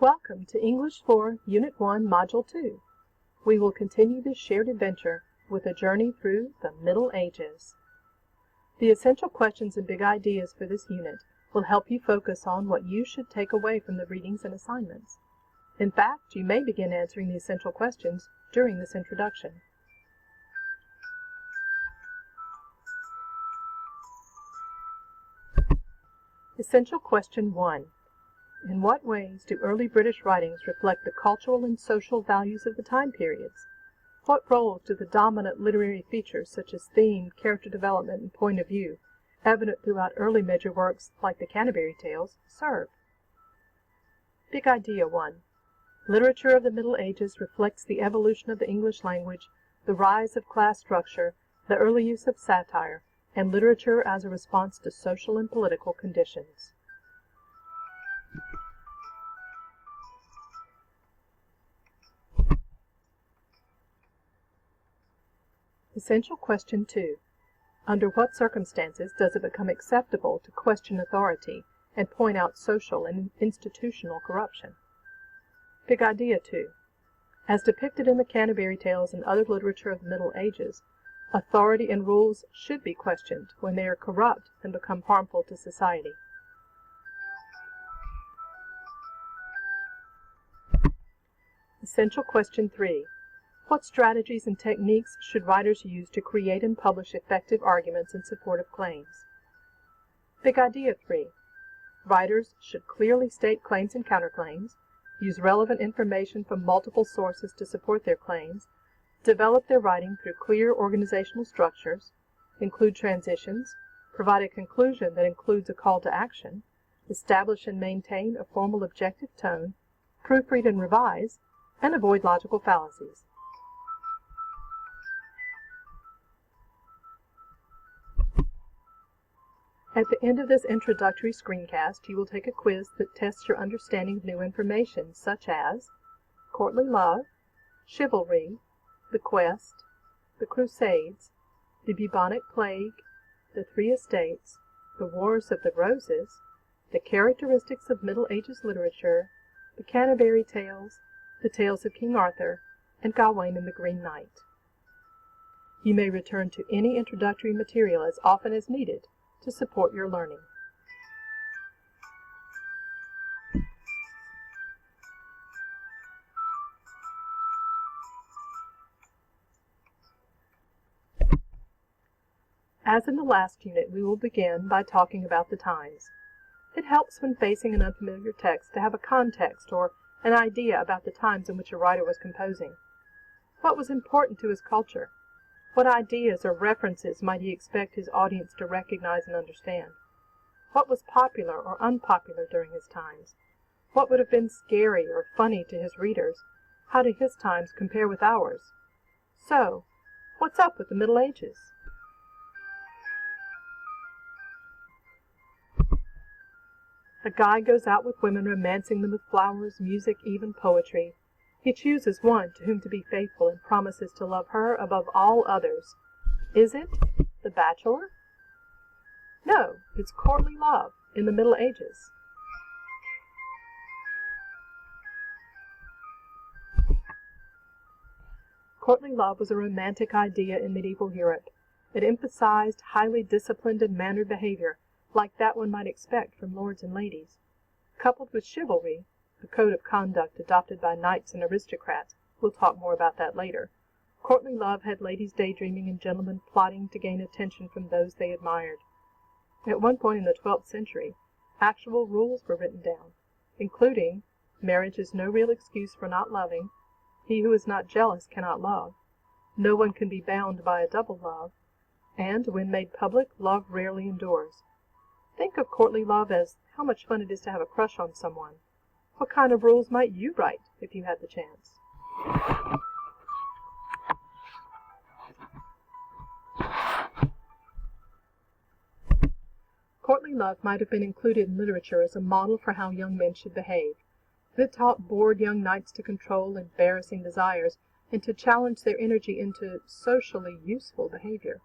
Welcome to English 4, Unit 1, Module 2. We will continue this shared adventure with a journey through the Middle Ages. The essential questions and big ideas for this unit will help you focus on what you should take away from the readings and assignments. In fact, you may begin answering the essential questions during this introduction. Essential Question 1. In what ways do early British writings reflect the cultural and social values of the time periods? What roles do the dominant literary features such as theme, character development, and point of view, evident throughout early major works like the Canterbury Tales, serve? Big Idea 1. Literature of the Middle Ages reflects the evolution of the English language, the rise of class structure, the early use of satire, and literature as a response to social and political conditions. Essential Question 2. Under what circumstances does it become acceptable to question authority and point out social and institutional corruption? Big Idea 2. As depicted in the Canterbury Tales and other literature of the Middle Ages, authority and rules should be questioned when they are corrupt and become harmful to society. Essential Question 3. What strategies and techniques should writers use to create and publish effective arguments in support of claims? Big Idea 3. Writers should clearly state claims and counterclaims, use relevant information from multiple sources to support their claims, develop their writing through clear organizational structures, include transitions, provide a conclusion that includes a call to action, establish and maintain a formal objective tone, proofread and revise, and avoid logical fallacies. At the end of this introductory screencast, you will take a quiz that tests your understanding of new information, such as courtly love, chivalry, the quest, the Crusades, the bubonic plague, the Three Estates, the Wars of the Roses, the characteristics of Middle Ages literature, the Canterbury Tales, the Tales of King Arthur, and Gawain and the Green Knight. You may return to any introductory material as often as needed to support your learning. As in the last unit, we will begin by talking about the times. It helps when facing an unfamiliar text to have a context or an idea about the times in which a writer was composing. What was important to his culture? What ideas or references might he expect his audience to recognize and understand? What was popular or unpopular during his times? What would have been scary or funny to his readers? How do his times compare with ours? So, what's up with the Middle Ages? A guy goes out with women, romancing them with flowers, music, even poetry. He chooses one to whom to be faithful and promises to love her above all others. Is it The Bachelor? No, it's courtly love in the Middle Ages. Courtly love was a romantic idea in medieval Europe. It emphasized highly disciplined and mannered behavior, like that one might expect from lords and ladies. Coupled with chivalry, a code of conduct adopted by knights and aristocrats, we'll talk more about that later, courtly love had ladies daydreaming and gentlemen plotting to gain attention from those they admired. At one point in the 12th century, actual rules were written down, including marriage is no real excuse for not loving, he who is not jealous cannot love, no one can be bound by a double love, and when made public, love rarely endures. Think of courtly love as how much fun it is to have a crush on someone. What kind of rules might you write if you had the chance? Courtly love might have been included in literature as a model for how young men should behave. It taught bored young knights to control embarrassing desires and to challenge their energy into socially useful behavior.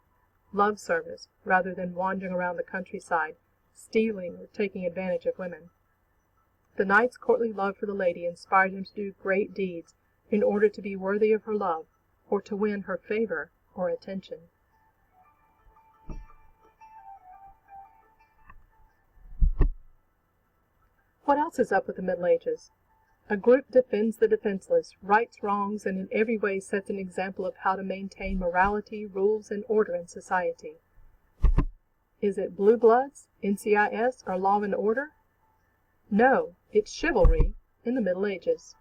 Love service, rather than wandering around the countryside, stealing or taking advantage of women. The knight's courtly love for the lady inspired him to do great deeds in order to be worthy of her love, or to win her favor or attention. What else is up with the Middle Ages? A group defends the defenseless, rights wrongs, and in every way sets an example of how to maintain morality, rules, and order in society. Is it Blue Bloods, NCIS, or Law and Order? No, it's chivalry in the Middle Ages.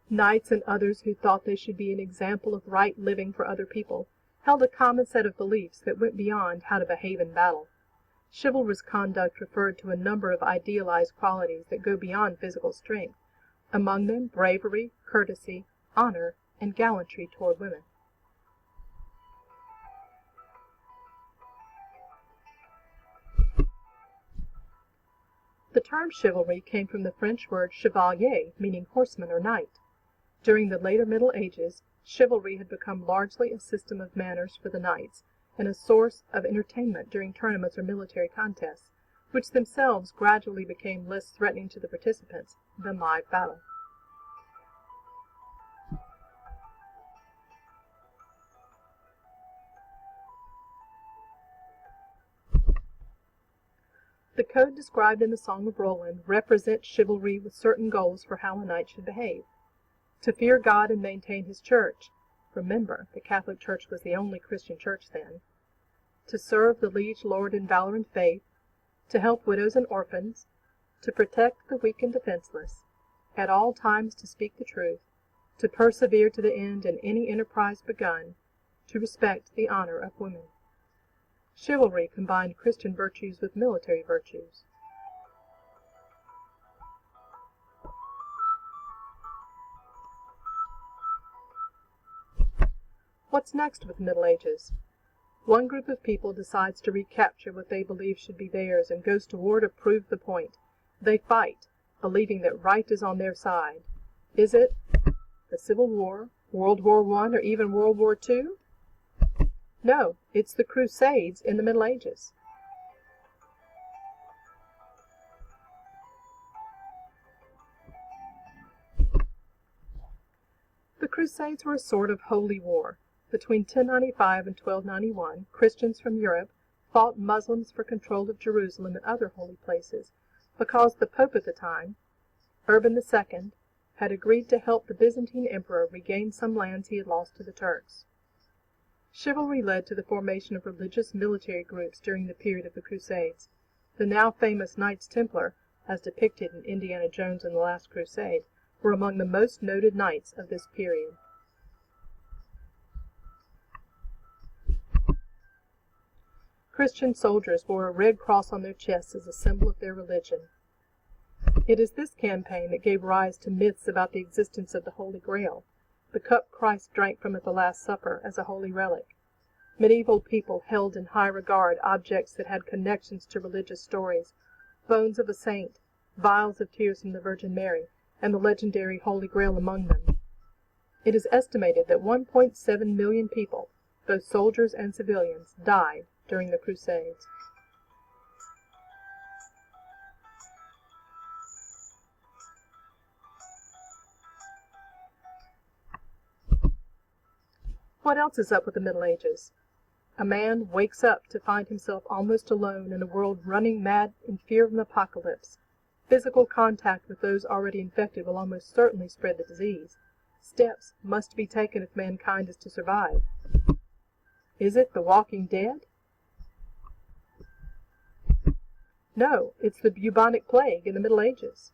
Knights and others who thought they should be an example of right living for other people held a common set of beliefs that went beyond how to behave in battle. Chivalrous conduct referred to a number of idealized qualities that go beyond physical strength, among them bravery, courtesy, honor, and gallantry toward women. The term chivalry came from the French word chevalier, meaning horseman or knight. During the later Middle Ages, chivalry had become largely a system of manners for the knights, and a source of entertainment during tournaments or military contests, which themselves gradually became less threatening to the participants than live battle. The code described in the Song of Roland represents chivalry with certain goals for how a knight should behave. To fear God and maintain his church. Remember, the Catholic Church was the only Christian church then. To serve the liege lord in valor and faith. To help widows and orphans. To protect the weak and defenseless. At all times to speak the truth. To persevere to the end in any enterprise begun. To respect the honor of women. Chivalry combined Christian virtues with military virtues. What's next with the Middle Ages? One group of people decides to recapture what they believe should be theirs and goes to war to prove the point. They fight, believing that right is on their side. Is it the Civil War, World War I, or even World War II? No, it's the Crusades in the Middle Ages. The Crusades were a sort of holy war. Between 1095 and 1291, Christians from Europe fought Muslims for control of Jerusalem and other holy places, because the Pope at the time, Urban II, had agreed to help the Byzantine Emperor regain some lands he had lost to the Turks. Chivalry led to the formation of religious military groups during the period of the Crusades. The now famous Knights Templar, as depicted in Indiana Jones and the Last Crusade, were among the most noted knights of this period. Christian soldiers wore a red cross on their chests as a symbol of their religion. It is this campaign that gave rise to myths about the existence of the Holy Grail, the cup Christ drank from at the Last Supper, as a holy relic. Medieval people held in high regard objects that had connections to religious stories, bones of a saint, vials of tears from the Virgin Mary, and the legendary Holy Grail among them. It is estimated that 1.7 million people, both soldiers and civilians, died during the Crusades. What else is up with the Middle Ages? A man wakes up to find himself almost alone in a world running mad in fear of an apocalypse. Physical contact with those already infected will almost certainly spread the disease. Steps must be taken if mankind is to survive. Is it the Walking Dead? No, it's the bubonic plague in the Middle Ages.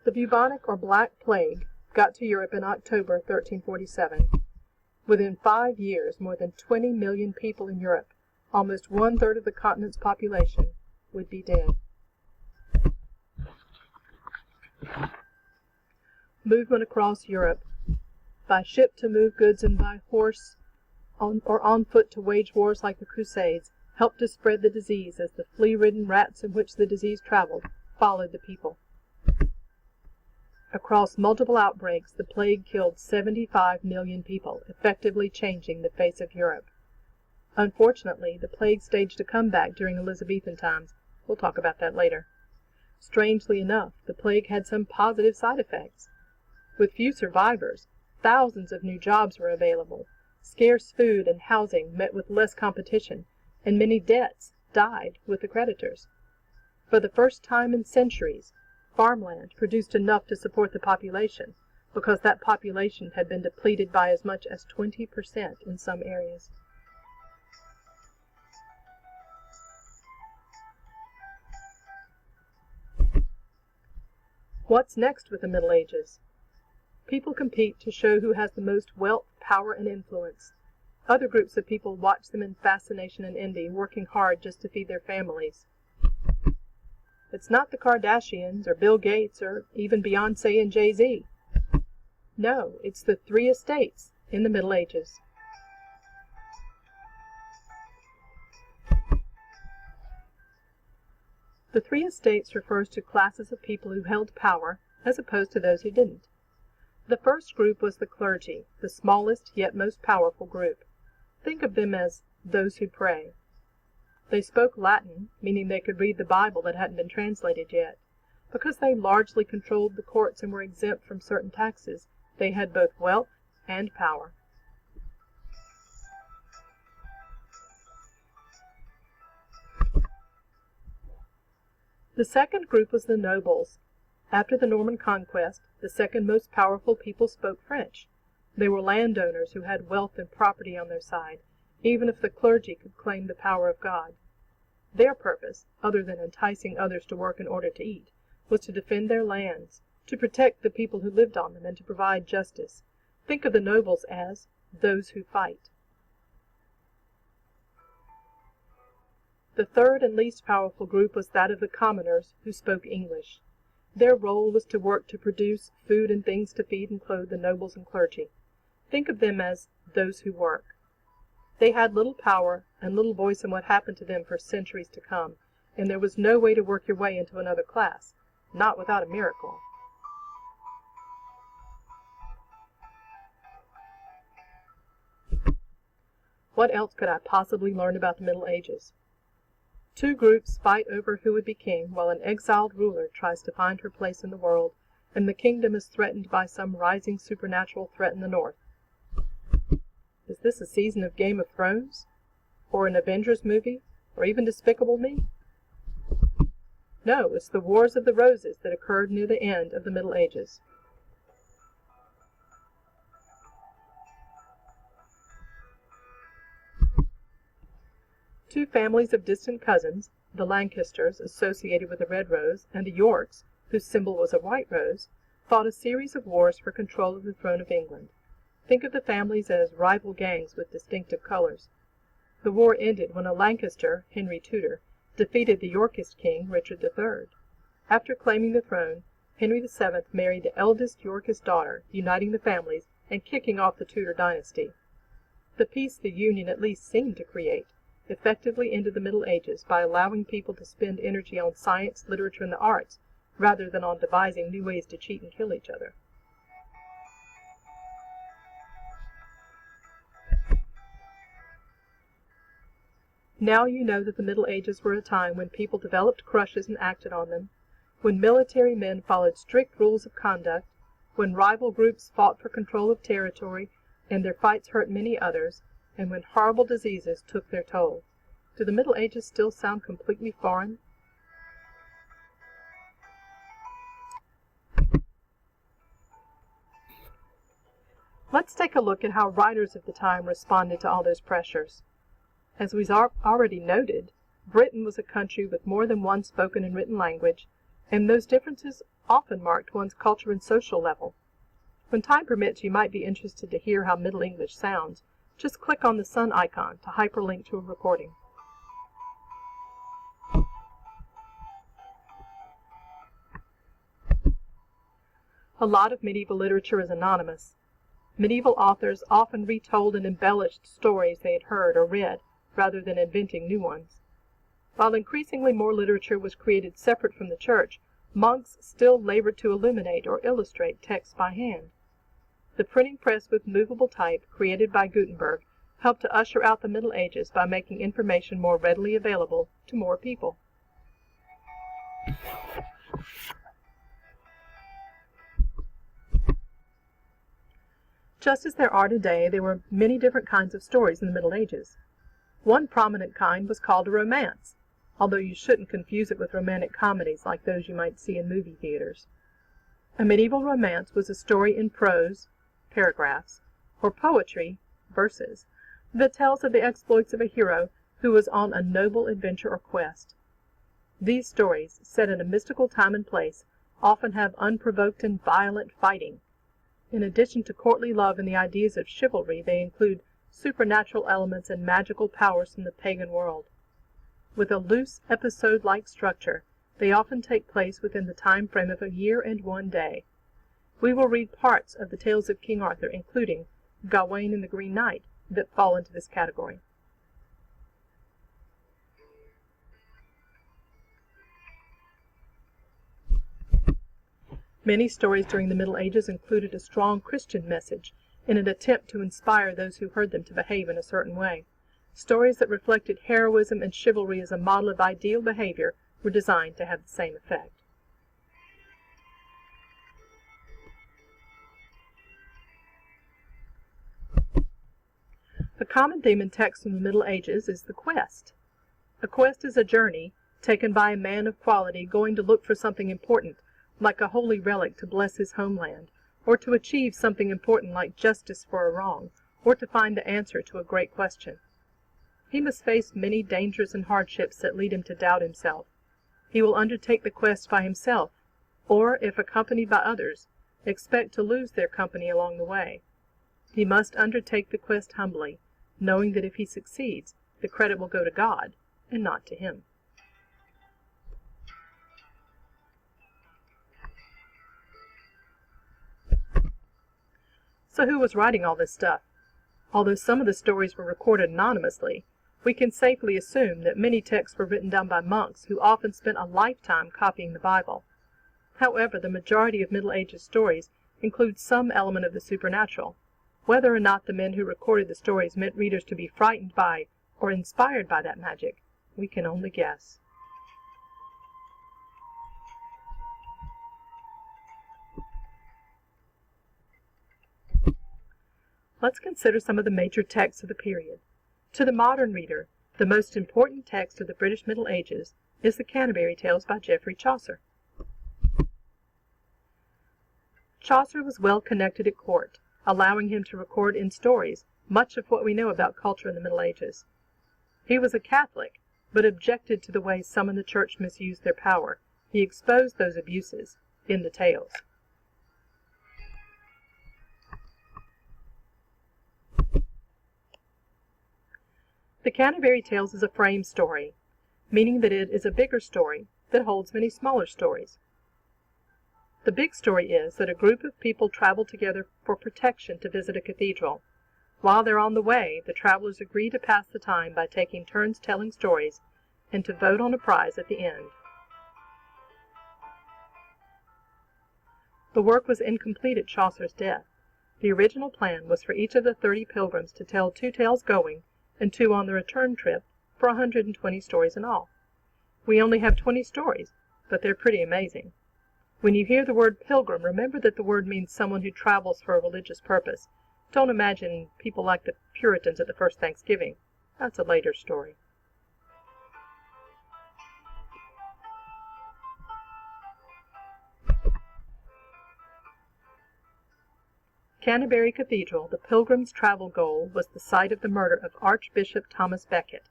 The bubonic or Black Plague got to Europe in October 1347. Within 5 years, more than 20 million people in Europe, almost 1/3 of the continent's population, would be dead. Movement across Europe, by ship to move goods and by horse or on foot to wage wars like the Crusades, helped to spread the disease as the flea-ridden rats in which the disease traveled followed the people. Across multiple outbreaks, the plague killed 75 million people, effectively changing the face of Europe. Unfortunately, the plague staged a comeback during Elizabethan times. We'll talk about that later. Strangely enough, the plague had some positive side effects. With few survivors, thousands of new jobs were available, scarce food and housing met with less competition, and many debts died with the creditors. For the first time in centuries, farmland produced enough to support the population, because that population had been depleted by as much as 20% in some areas. What's next with the Middle Ages? People compete to show who has the most wealth, power, and influence. Other groups of people watch them in fascination and envy, working hard just to feed their families. It's not the Kardashians, or Bill Gates, or even Beyonce and Jay-Z. No, it's the three estates in the Middle Ages. The three estates refers to classes of people who held power, as opposed to those who didn't. The first group was the clergy, the smallest yet most powerful group. Think of them as those who pray. They spoke Latin, meaning they could read the Bible that hadn't been translated yet. Because they largely controlled the courts and were exempt from certain taxes, they had both wealth and power. The second group was the nobles. After the Norman conquest, the second most powerful people spoke French. They were landowners who had wealth and property on their side, even if the clergy could claim the power of God. Their purpose, other than enticing others to work in order to eat, was to defend their lands, to protect the people who lived on them, and to provide justice. Think of the nobles as those who fight. The third and least powerful group was that of the commoners who spoke English. Their role was to work to produce food and things to feed and clothe the nobles and clergy. Think of them as those who work. They had little power and little voice in what happened to them for centuries to come, and there was no way to work your way into another class, not without a miracle. What else could I possibly learn about the Middle Ages? Two groups fight over who would be king, while an exiled ruler tries to find her place in the world, and the kingdom is threatened by some rising supernatural threat in the north. Is this a season of Game of Thrones? Or an Avengers movie? Or even Despicable Me? No, it's the Wars of the Roses that occurred near the end of the Middle Ages. Two families of distant cousins, the Lancasters, associated with the red rose, and the Yorks, whose symbol was a white rose, fought a series of wars for control of the throne of England. Think of the families as rival gangs with distinctive colors. The war ended when a Lancaster, Henry Tudor, defeated the Yorkist king, Richard III. After claiming the throne, Henry VII married the eldest Yorkist daughter, uniting the families and kicking off the Tudor dynasty. The peace the union at least seemed to create effectively ended the Middle Ages by allowing people to spend energy on science, literature, and the arts, rather than on devising new ways to cheat and kill each other. Now you know that the Middle Ages were a time when people developed crushes and acted on them, when military men followed strict rules of conduct, when rival groups fought for control of territory, and their fights hurt many others, and when horrible diseases took their toll. Do the Middle Ages still sound completely foreign? Let's take a look at how writers of the time responded to all those pressures. As we've already noted, Britain was a country with more than one spoken and written language, and those differences often marked one's culture and social level. When time permits, you might be interested to hear how Middle English sounds. Just click on the sun icon to hyperlink to a recording. A lot of medieval literature is anonymous. Medieval authors often retold and embellished stories they had heard or read, rather than inventing new ones. While increasingly more literature was created separate from the church, Monks still labored to illuminate or illustrate texts by hand. The printing press with movable type, created by Gutenberg, helped to usher out the Middle Ages by making information more readily available to more people. Just as there are today, there were many different kinds of stories in the Middle Ages. One prominent kind was called a romance, although you shouldn't confuse it with romantic comedies like those you might see in movie theaters. A medieval romance was a story in prose, paragraphs, or poetry, verses, that tells of the exploits of a hero who was on a noble adventure or quest. These stories, set in a mystical time and place, often have unprovoked and violent fighting. In addition to courtly love and the ideas of chivalry, they include supernatural elements and magical powers from the pagan world. With a loose episode-like structure, they often take place within the time frame of a year and one day. We will read parts of the Tales of King Arthur, including Gawain and the Green Knight, that fall into this category. Many stories during the Middle Ages included a strong Christian message in an attempt to inspire those who heard them to behave in a certain way. Stories that reflected heroism and chivalry as a model of ideal behavior were designed to have the same effect. A common theme in texts from the Middle Ages is the quest. A quest is a journey taken by a man of quality going to look for something important, like a holy relic to bless his homeland, or to achieve something important like justice for a wrong, or to find the answer to a great question. He must face many dangers and hardships that lead him to doubt himself. He will undertake the quest by himself, or, if accompanied by others, expect to lose their company along the way. He must undertake the quest humbly, knowing that if he succeeds, the credit will go to God and not to him. So who was writing all this stuff? Although some of the stories were recorded anonymously, we can safely assume that many texts were written down by monks who often spent a lifetime copying the Bible. However, the majority of Middle Ages stories include some element of the supernatural. Whether or not the men who recorded the stories meant readers to be frightened by or inspired by that magic, we can only guess. Let's consider some of the major texts of the period. To the modern reader, the most important text of the British Middle Ages is the Canterbury Tales by Geoffrey Chaucer. Chaucer was well connected at court, allowing him to record in stories much of what we know about culture in the Middle Ages. He was a Catholic, but objected to the way some in the church misused their power. He exposed those abuses in the tales. The Canterbury Tales is a frame story, meaning that it is a bigger story that holds many smaller stories. The big story is that a group of people travel together for protection to visit a cathedral. While they're on the way, the travelers agree to pass the time by taking turns telling stories and to vote on a prize at the end. The work was incomplete at Chaucer's death. The original plan was for each of the 30 pilgrims to tell 2 tales going and 2 on the return trip, for 120 stories in all. We only have 20 stories, but they're pretty amazing. When you hear the word pilgrim, remember that the word means someone who travels for a religious purpose. Don't imagine people like the Puritans at the first Thanksgiving. That's a later story. Canterbury Cathedral, the pilgrim's travel goal, was the site of the murder of Archbishop Thomas Becket.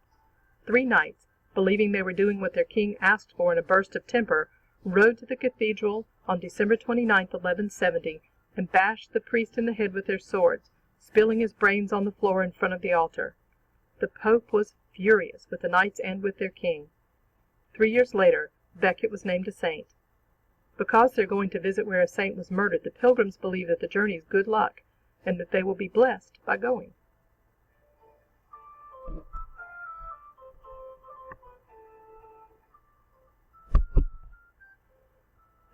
3 knights, believing they were doing what their king asked for in a burst of temper, rode to the cathedral on December 29, 1170, and bashed the priest in the head with their swords, spilling his brains on the floor in front of the altar. The Pope was furious with the knights and with their king. 3 years later, Becket was named a saint. Because they're going to visit where a saint was murdered, the pilgrims believe that the journey is good luck, and that they will be blessed by going.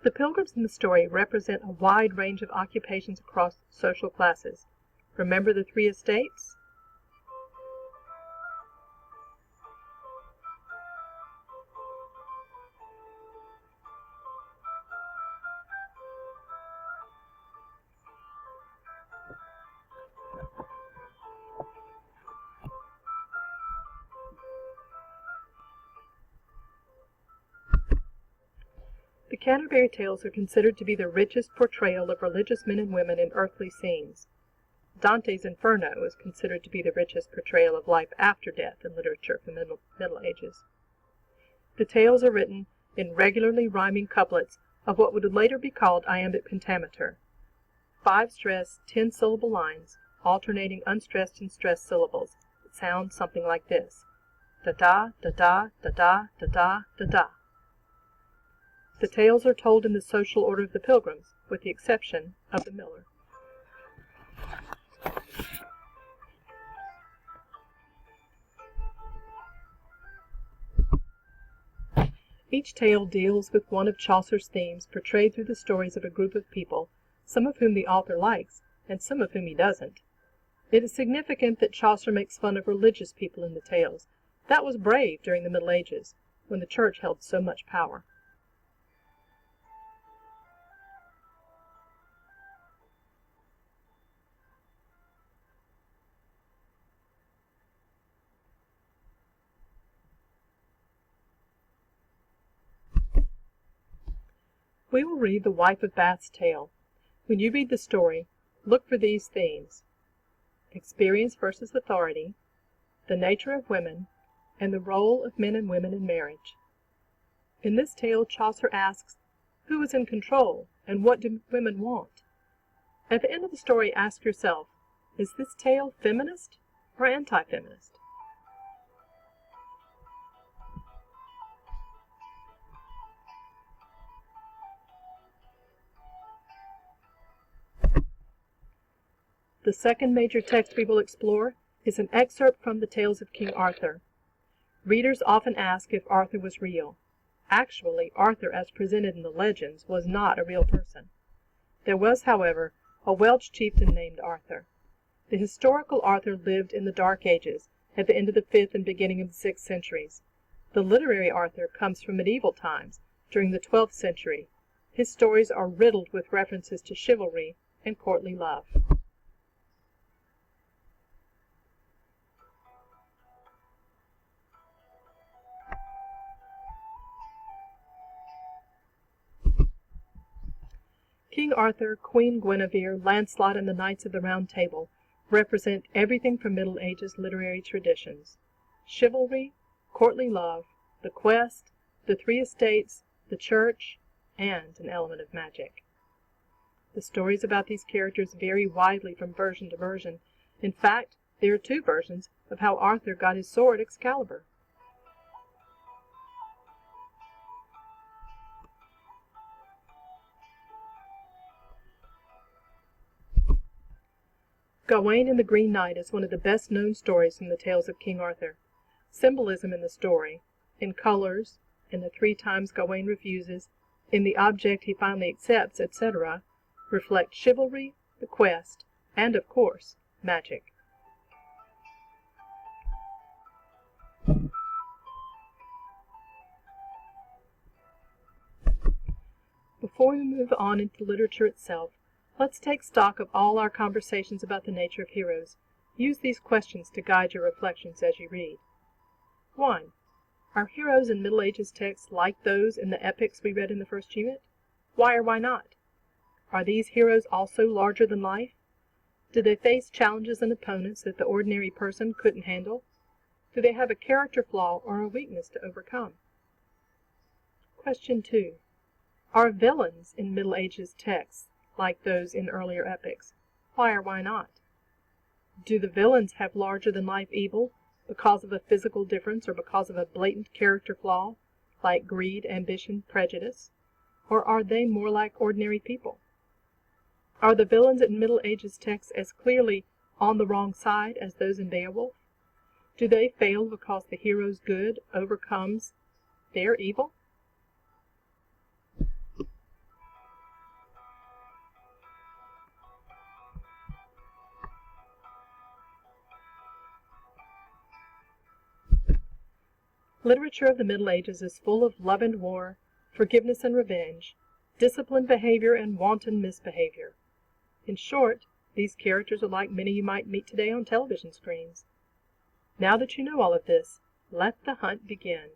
The pilgrims in the story represent a wide range of occupations across social classes. Remember the three estates? The Canterbury Tales are considered to be the richest portrayal of religious men and women in earthly scenes. Dante's Inferno is considered to be the richest portrayal of life after death in literature from the Middle Ages. The tales are written in regularly rhyming couplets of what would later be called iambic pentameter, 5-stressed, 10-syllable lines, alternating unstressed and stressed syllables. It sounds something like this: da-da, da-da, da-da, da-da, da-da. The tales are told in the social order of the pilgrims, with the exception of the miller. Each tale deals with one of Chaucer's themes portrayed through the stories of a group of people, some of whom the author likes, and some of whom he doesn't. It is significant that Chaucer makes fun of religious people in the tales. That was brave during the Middle Ages, when the Church held so much power. We will read the Wife of Bath's tale. When you read the story, look for these themes: experience versus authority, the nature of women, and the role of men and women in marriage. In this tale, Chaucer asks, who is in control, and what do women want? At the end of the story, ask yourself, is this tale feminist or anti-feminist? The second major text we will explore is an excerpt from the Tales of King Arthur. Readers often ask if Arthur was real. Actually, Arthur, as presented in the legends, was not a real person. There was, however, a Welsh chieftain named Arthur. The historical Arthur lived in the Dark Ages, at the end of the 5th and beginning of the 6th centuries. The literary Arthur comes from medieval times, during the 12th century. His stories are riddled with references to chivalry and courtly love. King Arthur, Queen Guinevere, Lancelot, and the Knights of the Round Table represent everything from Middle Ages literary traditions: chivalry, courtly love, the quest, the three estates, the church, and an element of magic. The stories about these characters vary widely from version to version. In fact, there are two versions of how Arthur got his sword Excalibur. Gawain and the Green Knight is one of the best-known stories from the Tales of King Arthur. Symbolism in the story, in colors, in the 3 times Gawain refuses, in the object he finally accepts, etc., reflect chivalry, the quest, and, of course, magic. Before we move on into literature itself, let's take stock of all our conversations about the nature of heroes. Use these questions to guide your reflections as you read. 1. Are heroes in Middle Ages texts like those in the epics we read in the first unit? Why or why not? Are these heroes also larger than life? Do they face challenges and opponents that the ordinary person couldn't handle? Do they have a character flaw or a weakness to overcome? Question 2. Are villains in Middle Ages texts like those in earlier epics? Why or why not? Do the villains have larger-than-life evil because of a physical difference or because of a blatant character flaw, like greed, ambition, prejudice? Or are they more like ordinary people? Are the villains in Middle Ages texts as clearly on the wrong side as those in Beowulf? Do they fail because the hero's good overcomes their evil? Literature of the Middle Ages is full of love and war, forgiveness and revenge, disciplined behavior and wanton misbehavior. In short, these characters are like many you might meet today on television screens. Now that you know all of this, let the hunt begin.